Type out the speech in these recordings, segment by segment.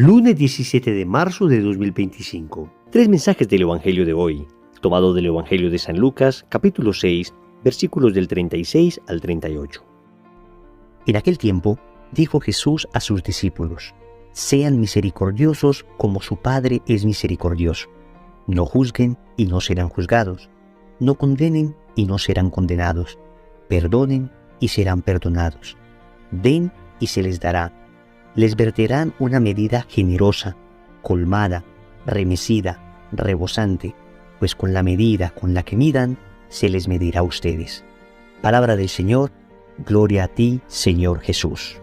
Lunes 17 de marzo de 2025. Tres mensajes del Evangelio de hoy, tomado del Evangelio de San Lucas, capítulo 6, versículos del 36 al 38. En aquel tiempo, dijo Jesús a sus discípulos: «Sean misericordiosos como su Padre es misericordioso. No juzguen y no serán juzgados. No condenen y no serán condenados. Perdonen y serán perdonados. Den y se les dará. Les verterán una medida generosa, colmada, remecida, rebosante, pues con la medida con la que midan, se les medirá a ustedes». Palabra del Señor. Gloria a ti, Señor Jesús.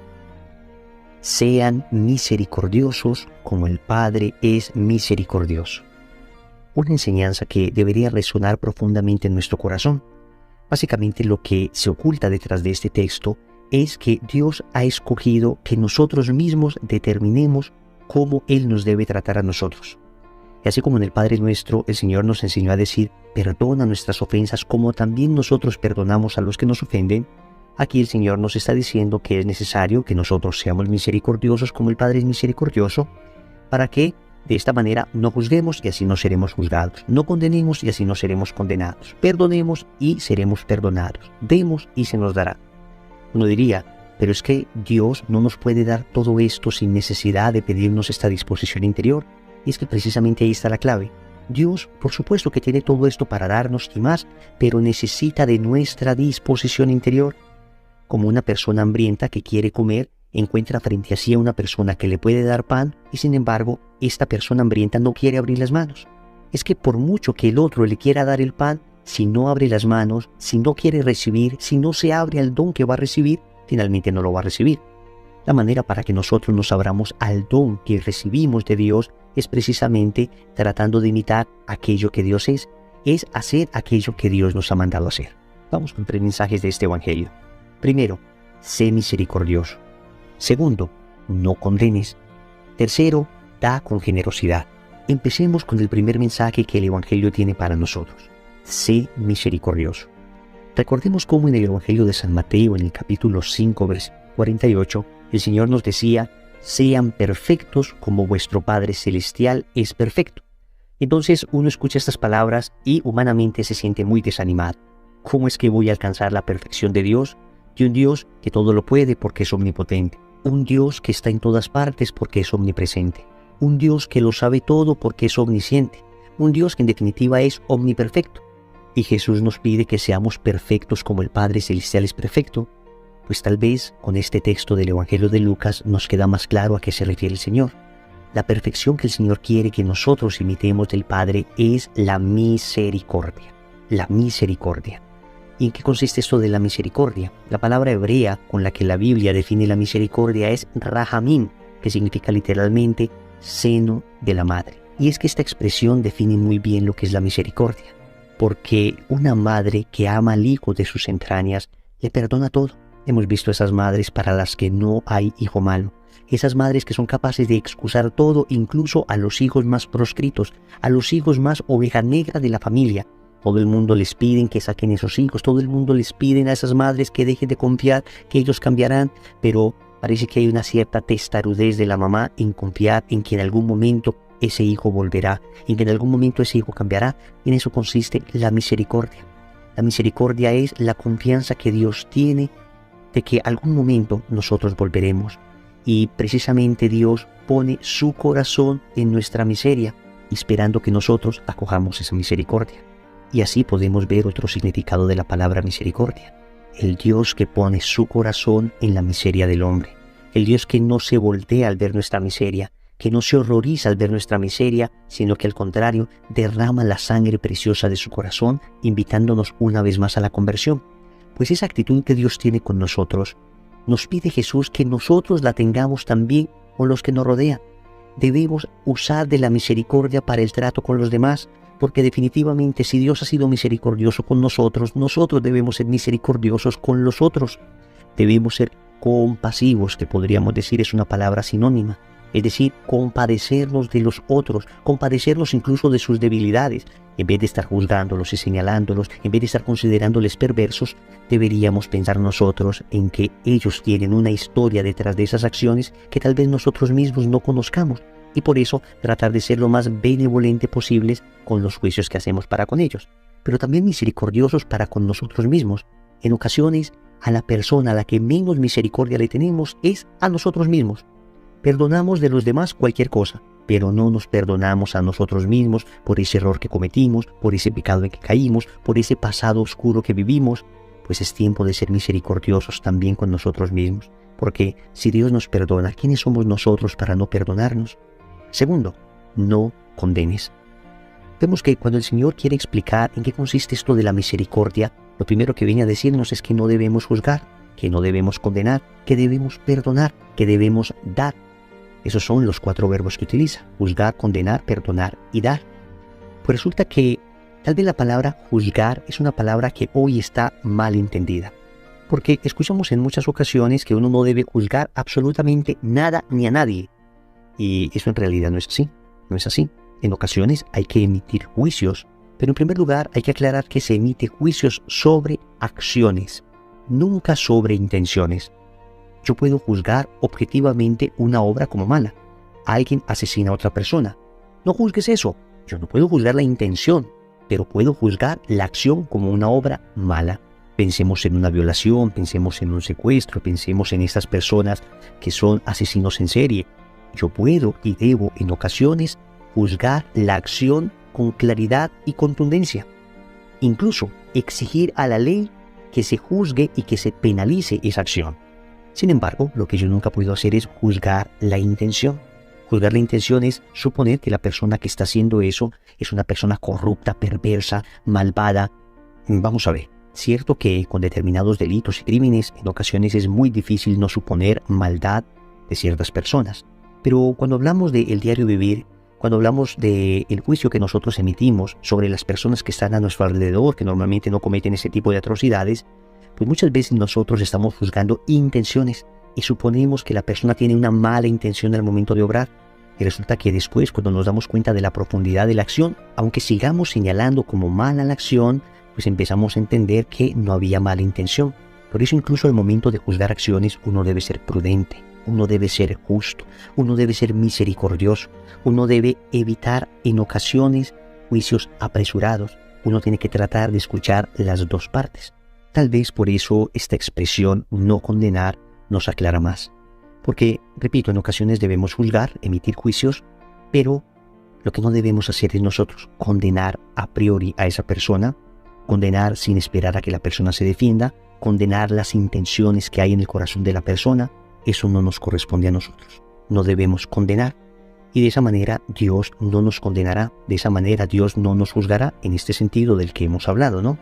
Sean misericordiosos como el Padre es misericordioso. Una enseñanza que debería resonar profundamente en nuestro corazón. Básicamente lo que se oculta detrás de este texto es que Dios ha escogido que nosotros mismos determinemos cómo Él nos debe tratar a nosotros. Y así como en el Padre Nuestro, el Señor nos enseñó a decir: perdona nuestras ofensas como también nosotros perdonamos a los que nos ofenden. Aquí el Señor nos está diciendo que es necesario que nosotros seamos misericordiosos como el Padre es misericordioso, para que de esta manera no juzguemos y así no seremos juzgados, no condenemos y así no seremos condenados, perdonemos y seremos perdonados, demos y se nos dará. Uno diría: pero es que Dios no nos puede dar todo esto sin necesidad de pedirnos esta disposición interior. Y es que precisamente ahí está la clave. Dios, por supuesto que tiene todo esto para darnos y más, pero necesita de nuestra disposición interior. Como una persona hambrienta que quiere comer, encuentra frente a sí a una persona que le puede dar pan y sin embargo, esta persona hambrienta no quiere abrir las manos. Es que por mucho que el otro le quiera dar el pan, si no abre las manos, si no quiere recibir, si no se abre al don que va a recibir, finalmente no lo va a recibir. La manera para que nosotros nos abramos al don que recibimos de Dios es precisamente tratando de imitar aquello que Dios es hacer aquello que Dios nos ha mandado hacer. Vamos con tres mensajes de este Evangelio. Primero, sé misericordioso. Segundo, no condenes. Tercero, da con generosidad. Empecemos con el primer mensaje que el Evangelio tiene para nosotros. Sé misericordioso. Recordemos cómo en el Evangelio de San Mateo, en el capítulo 5, versículo 48, el Señor nos decía: sean perfectos como vuestro Padre Celestial es perfecto. Entonces uno escucha estas palabras y humanamente se siente muy desanimado. ¿Cómo es que voy a alcanzar la perfección de Dios? De un Dios que todo lo puede porque es omnipotente. Un Dios que está en todas partes porque es omnipresente. Un Dios que lo sabe todo porque es omnisciente. Un Dios que en definitiva es omniperfecto. Y Jesús nos pide que seamos perfectos como el Padre Celestial es perfecto. Pues tal vez con este texto del Evangelio de Lucas nos queda más claro a qué se refiere el Señor. La perfección que el Señor quiere que nosotros imitemos del Padre es la misericordia. La misericordia. ¿Y en qué consiste esto de la misericordia? La palabra hebrea con la que la Biblia define la misericordia es rahamim, que significa literalmente seno de la madre. Y es que esta expresión define muy bien lo que es la misericordia, porque una madre que ama al hijo de sus entrañas le perdona todo. Hemos visto esas madres para las que no hay hijo malo, esas madres que son capaces de excusar todo, incluso a los hijos más proscritos, a los hijos más oveja negra de la familia. Todo el mundo les piden que saquen esos hijos, todo el mundo les piden a esas madres que dejen de confiar, que ellos cambiarán, pero parece que hay una cierta testarudez de la mamá en confiar en que en algún momento ese hijo volverá, en que en algún momento ese hijo cambiará. En eso consiste la misericordia. La misericordia es la confianza que Dios tiene de que algún momento nosotros volveremos. Y precisamente Dios pone su corazón en nuestra miseria, esperando que nosotros acojamos esa misericordia. Y así podemos ver otro significado de la palabra misericordia. El Dios que pone su corazón en la miseria del hombre. El Dios que no se voltea al ver nuestra miseria, que no se horroriza al ver nuestra miseria, sino que al contrario derrama la sangre preciosa de su corazón, invitándonos una vez más a la conversión. Pues esa actitud que Dios tiene con nosotros, nos pide Jesús que nosotros la tengamos también con los que nos rodean. Debemos usar de la misericordia para el trato con los demás, porque definitivamente si Dios ha sido misericordioso con nosotros, nosotros debemos ser misericordiosos con los otros. Debemos ser compasivos, que podríamos decir es una palabra sinónima. Es decir, compadecernos de los otros, compadecernos incluso de sus debilidades. En vez de estar juzgándolos y señalándolos, en vez de estar considerándoles perversos, deberíamos pensar nosotros en que ellos tienen una historia detrás de esas acciones que tal vez nosotros mismos no conozcamos. Y por eso tratar de ser lo más benevolente posibles con los juicios que hacemos para con ellos. Pero también misericordiosos para con nosotros mismos. En ocasiones, a la persona a la que menos misericordia le tenemos es a nosotros mismos. Perdonamos de los demás cualquier cosa, pero no nos perdonamos a nosotros mismos por ese error que cometimos, por ese pecado en que caímos, por ese pasado oscuro que vivimos. Pues es tiempo de ser misericordiosos también con nosotros mismos, porque si Dios nos perdona, ¿quiénes somos nosotros para no perdonarnos? Segundo, no condenes. Vemos que cuando el Señor quiere explicar en qué consiste esto de la misericordia, lo primero que viene a decirnos es que no debemos juzgar, que no debemos condenar, que debemos perdonar, que debemos dar. Esos son los 4 verbos que utiliza: juzgar, condenar, perdonar y dar. Pues resulta que tal vez la palabra juzgar es una palabra que hoy está mal entendida, porque escuchamos en muchas ocasiones que uno no debe juzgar absolutamente nada ni a nadie. Y eso en realidad no es así, no es así. En ocasiones hay que emitir juicios, pero en primer lugar hay que aclarar que se emite juicios sobre acciones, nunca sobre intenciones. Yo puedo juzgar objetivamente una obra como mala. Alguien asesina a otra persona. No juzgues eso. Yo no puedo juzgar la intención, pero puedo juzgar la acción como una obra mala. Pensemos en una violación, pensemos en un secuestro, pensemos en estas personas que son asesinos en serie. Yo puedo y debo en ocasiones juzgar la acción con claridad y contundencia. Incluso exigir a la ley que se juzgue y que se penalice esa acción. Sin embargo, lo que yo nunca puedo hacer es juzgar la intención. Juzgar la intención es suponer que la persona que está haciendo eso es una persona corrupta, perversa, malvada. Vamos a ver, cierto que con determinados delitos y crímenes en ocasiones es muy difícil no suponer maldad de ciertas personas. Pero cuando hablamos del diario vivir, cuando hablamos del juicio que nosotros emitimos sobre las personas que están a nuestro alrededor, que normalmente no cometen ese tipo de atrocidades, pues muchas veces nosotros estamos juzgando intenciones y suponemos que la persona tiene una mala intención al momento de obrar. Y resulta que después, cuando nos damos cuenta de la profundidad de la acción, aunque sigamos señalando como mala la acción, pues empezamos a entender que no había mala intención. Por eso incluso al momento de juzgar acciones uno debe ser prudente. Uno debe ser justo, uno debe ser misericordioso, uno debe evitar en ocasiones juicios apresurados, uno tiene que tratar de escuchar las dos partes. Tal vez por eso esta expresión no condenar nos aclara más. Porque, repito, en ocasiones debemos juzgar, emitir juicios, pero lo que no debemos hacer es nosotros condenar a priori a esa persona, condenar sin esperar a que la persona se defienda, condenar las intenciones que hay en el corazón de la persona. Eso no nos corresponde a nosotros. No debemos condenar. Y de esa manera Dios no nos condenará. De esa manera Dios no nos juzgará en este sentido del que hemos hablado, ¿no?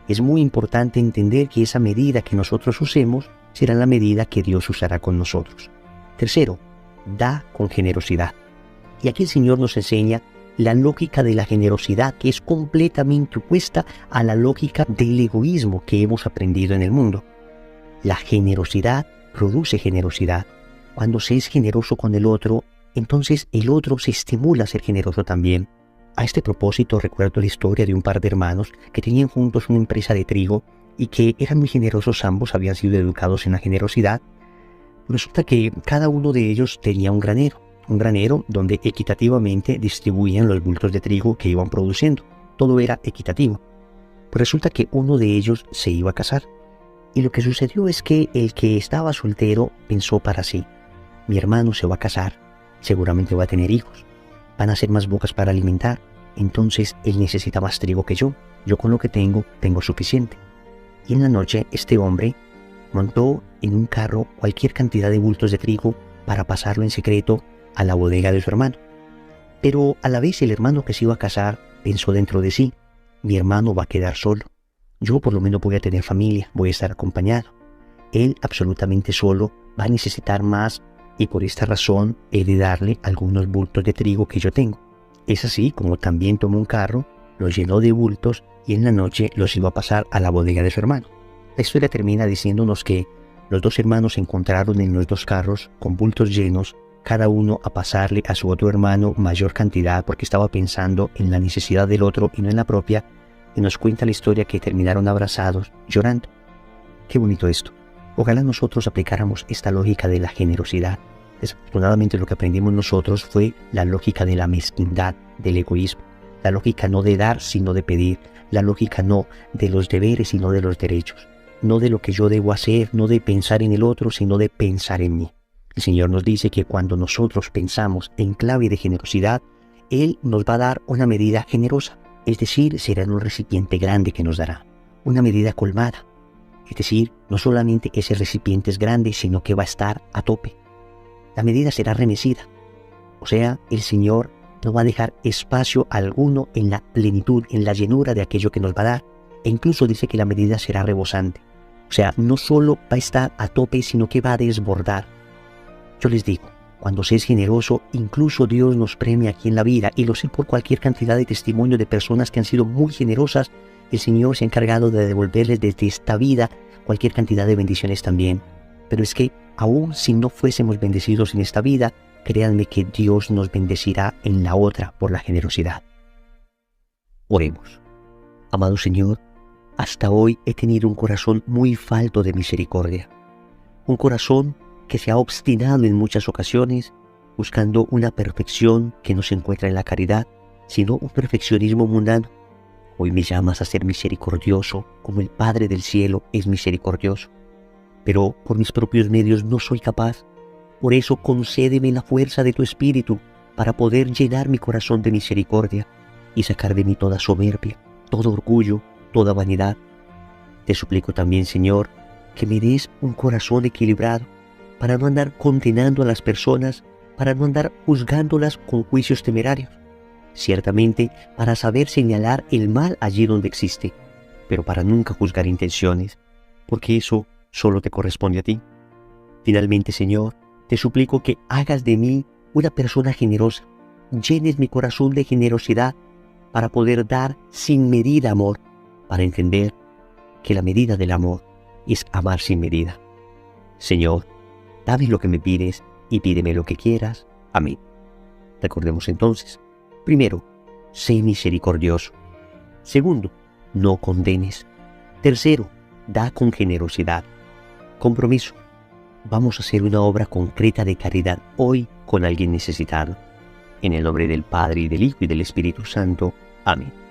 Es muy importante entender que esa medida que nosotros usemos será la medida que Dios usará con nosotros. Tercero, da con generosidad. Y aquí el Señor nos enseña la lógica de la generosidad, que es completamente opuesta a la lógica del egoísmo que hemos aprendido en el mundo. La generosidad produce generosidad. Cuando se es generoso con el otro, entonces el otro se estimula a ser generoso también. A este propósito recuerdo la historia de un par de hermanos que tenían juntos una empresa de trigo y que eran muy generosos ambos, habían sido educados en la generosidad. Resulta que cada uno de ellos tenía un granero donde equitativamente distribuían los bultos de trigo que iban produciendo. Todo era equitativo. Pues resulta que uno de ellos se iba a casar. Y lo que sucedió es que el que estaba soltero pensó para sí: mi hermano se va a casar, seguramente va a tener hijos, van a ser más bocas para alimentar, entonces él necesita más trigo que yo con lo que tengo suficiente. Y en la noche este hombre montó en un carro cualquier cantidad de bultos de trigo para pasarlo en secreto a la bodega de su hermano. Pero a la vez el hermano que se iba a casar pensó dentro de sí: mi hermano va a quedar solo. Yo por lo menos voy a tener familia, voy a estar acompañado. Él absolutamente solo va a necesitar más y por esta razón he de darle algunos bultos de trigo que yo tengo. Es así como también tomó un carro, lo llenó de bultos y en la noche los iba a pasar a la bodega de su hermano. La historia termina diciéndonos que los dos hermanos se encontraron en los dos carros con bultos llenos, cada uno a pasarle a su otro hermano mayor cantidad porque estaba pensando en la necesidad del otro y no en la propia, y nos cuenta la historia que terminaron abrazados, llorando. Qué bonito esto. Ojalá nosotros aplicáramos esta lógica de la generosidad. Desafortunadamente lo que aprendimos nosotros fue la lógica de la mezquindad, del egoísmo, la lógica no de dar sino de pedir, la lógica no de los deberes sino de los derechos, no de lo que yo debo hacer, no de pensar en el otro sino de pensar en mí. El Señor nos dice que cuando nosotros pensamos en clave de generosidad, Él nos va a dar una medida generosa, es decir, será en un recipiente grande que nos dará, una medida colmada, es decir, no solamente ese recipiente es grande, sino que va a estar a tope. La medida será remecida, o sea, el Señor no va a dejar espacio alguno en la plenitud, en la llenura de aquello que nos va a dar, e incluso dice que la medida será rebosante, o sea, no solo va a estar a tope, sino que va a desbordar. Yo les digo, cuando se es generoso, incluso Dios nos premia aquí en la vida, y lo sé por cualquier cantidad de testimonios de personas que han sido muy generosas. El Señor se ha encargado de devolverles desde esta vida cualquier cantidad de bendiciones también. Pero es que, aun si no fuésemos bendecidos en esta vida, créanme que Dios nos bendecirá en la otra por la generosidad. Oremos. Amado Señor, hasta hoy he tenido un corazón muy falto de misericordia. Un corazón que se ha obstinado en muchas ocasiones buscando una perfección que no se encuentra en la caridad, sino un perfeccionismo mundano. Hoy me llamas a ser misericordioso como el Padre del cielo es misericordioso. Pero por mis propios medios no soy capaz. Por eso concédeme la fuerza de tu Espíritu para poder llenar mi corazón de misericordia y sacar de mí toda soberbia, todo orgullo, toda vanidad. Te suplico también, Señor, que me des un corazón equilibrado para no andar condenando a las personas, para no andar juzgándolas con juicios temerarios. Ciertamente para saber señalar el mal allí donde existe, pero para nunca juzgar intenciones, porque eso solo te corresponde a ti. Finalmente, Señor, te suplico que hagas de mí una persona generosa, llenes mi corazón de generosidad para poder dar sin medida amor, para entender que la medida del amor es amar sin medida. Señor, dame lo que me pides y pídeme lo que quieras. Amén. Recordemos entonces, primero, sé misericordioso. Segundo, no condenes. Tercero, da con generosidad. Compromiso. Vamos a hacer una obra concreta de caridad hoy con alguien necesitado. En el nombre del Padre, y del Hijo, y del Espíritu Santo. Amén.